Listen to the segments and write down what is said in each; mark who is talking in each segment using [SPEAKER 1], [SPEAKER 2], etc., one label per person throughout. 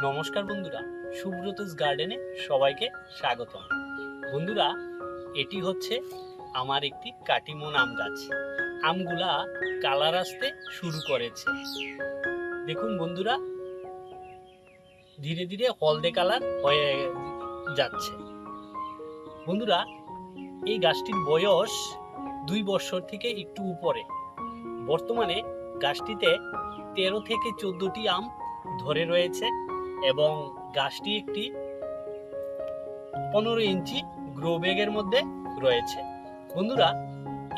[SPEAKER 1] নমস্কার বন্ধুরা, সুব্রতস গার্ডেনে সবাইকে স্বাগতম। বন্ধুরা, এটি হচ্ছে আমার একটি কাটিমন আম গাছ। আমগুলা কালার আসতে শুরু করেছে। দেখুন বন্ধুরা, ধীরে ধীরে হলদে কালার হয়ে যাচ্ছে। বন্ধুরা, এই গাছটির বয়স 2 বছর থেকে একটু উপরে। বর্তমানে গাছটিতে 13 থেকে 14টি আম ধরে রয়েছে এবং গাছটি একটি 15 ইঞ্চি গ্রো ব্যাগের মধ্যে রয়েছে। বন্ধুরা,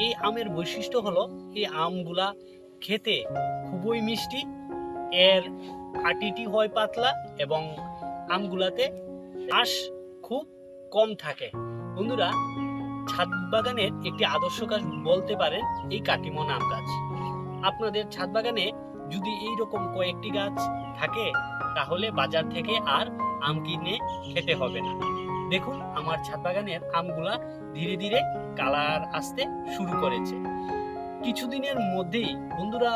[SPEAKER 1] এই আমের বৈশিষ্ট্য হলো এই আমগুলা খেতে খুবই মিষ্টি, এর আটিটি হয় পাতলা এবং আমগুলাতে আঁশ খুব কম থাকে। বন্ধুরা, ছাদ বাগানের একটি আদর্শ গাছ বলতে পারেন এই কাটিমন আম গাছ। আপনাদের ছাদ বাগানে যদি এইরকম কয়েকটি গাছ থাকে তাহলে বাজার থেকে আর আম কিনে খেতে হবে না। দেখুন, আমার ছাদ বাগানের আমগুলা ধীরে ধীরে কালার আসতে শুরু করেছে। কিছুদিনের মধ্যেই বন্ধুরা,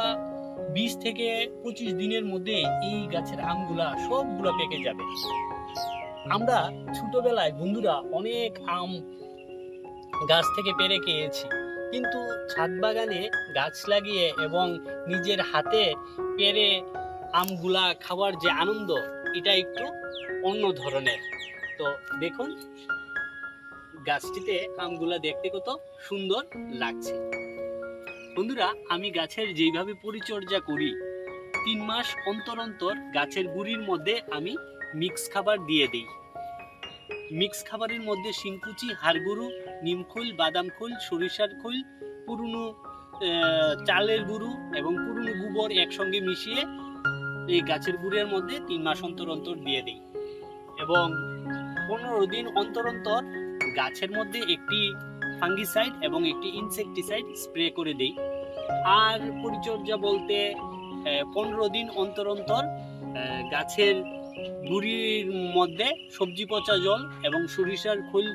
[SPEAKER 1] 20 থেকে 25 দিনের মধ্যে এই গাছের আমগুলা সবগুলা পেকে যাবে। আমরা ছোটবেলায় বন্ধুরা অনেক আম গাছ থেকে পেড়ে খেয়েছি, কিন্তু ছাদ বাগানে গাছ লাগিয়ে এবং নিজের হাতে পেড়ে আমগুলা খাওয়ার যে আনন্দ, এটা একটু অন্য ধরনের। তো দেখুন, গাছটিতে আমগুলা দেখতে কত সুন্দর লাগছে। বন্ধুরা, আমি গাছের যেইভাবে পরিচর্যা করি, 3 মাস অন্তর অন্তর গাছের গুঁড়ির মধ্যে আমি মিক্স খাবার দিয়ে দিই। মিক্স খাবারের মধ্যে শিংকুচি, হাড়গুঁড়ো, নিমখোল, বাদাম খোল, সরিষার খোল, পুরনো চালের গুঁড়ো এবং পুরনো গোবর একসঙ্গে মিশিয়ে এই গাছের গুঁড়ের মধ্যে 3 মাস অন্তর অন্তর দিয়ে দিই এবং 15 দিন অন্তর অন্তর গাছের মধ্যে একটি ফাঙ্গিসাইড এবং একটি ইনসেকটিসাইড স্প্রে করে দেই। আর পরিচর্যা বলতে 15 দিন অন্তর অন্তর গাছের গুঁড়ির মধ্যে সবজি পচা জল এবং সরিষার খোল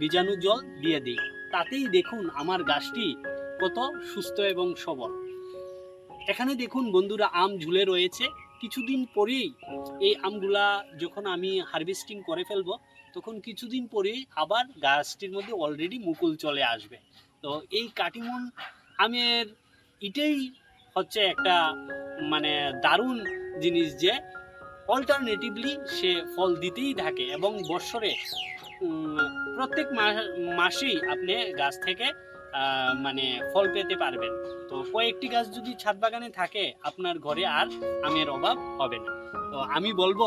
[SPEAKER 1] বীজাণু জল দিয়ে দিই। তাতেই দেখুন আমার গাছটি কত সুস্থ এবং সবল। এখানে দেখুন বন্ধুরা, আম ঝুলে রয়েছে। কিছুদিন পরেই এই আমগুলা যখন আমি হারভেস্টিং করে ফেলবো, তখন কিছুদিন পরেই আবার গাছটির মধ্যে অলরেডি মুকুল চলে আসবে। তো এই কাটিমন আমের এটাই হচ্ছে একটা দারুণ জিনিস যে অল্টারনেটিভলি সে ফল দিতেই থাকে এবং বছরে প্রত্যেক মাসেই আপনি গাছ থেকে ফল পেতে পারবেন। তো কয়েকটি গাছ যদি ছাদ বাগানে থাকে, আপনার ঘরে আর আমের অভাব হবে না। তো আমি বলবো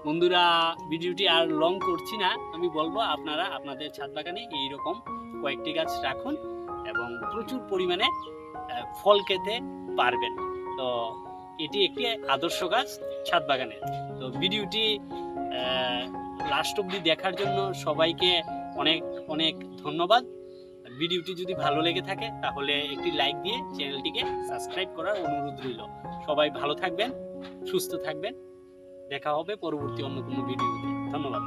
[SPEAKER 1] বন্ধুরা, ভিডিওটি আর লং করছি না, আমি বলবো আপনারা আপনাদের ছাদ বাগানে এইরকম কয়েকটি গাছ রাখুন এবং প্রচুর পরিমাণে ফল খেতে পারবেন। তো এটি একটি আদর্শ গাছ ছাদ বাগানের। তো ভিডিওটি লাস্ট অবধি দেখার জন্য সবাইকে অনেক অনেক ধন্যবাদ। ভিডিওটি যদি ভালো লেগে থাকে তাহলে একটি লাইক দিয়ে চ্যানেলটিকে সাবস্ক্রাইব করার অনুরোধ রইল। সবাই ভালো থাকবেন, সুস্থ থাকবেন। দেখা হবে পরবর্তী অন্য কোনো ভিডিওতে। ধন্যবাদ।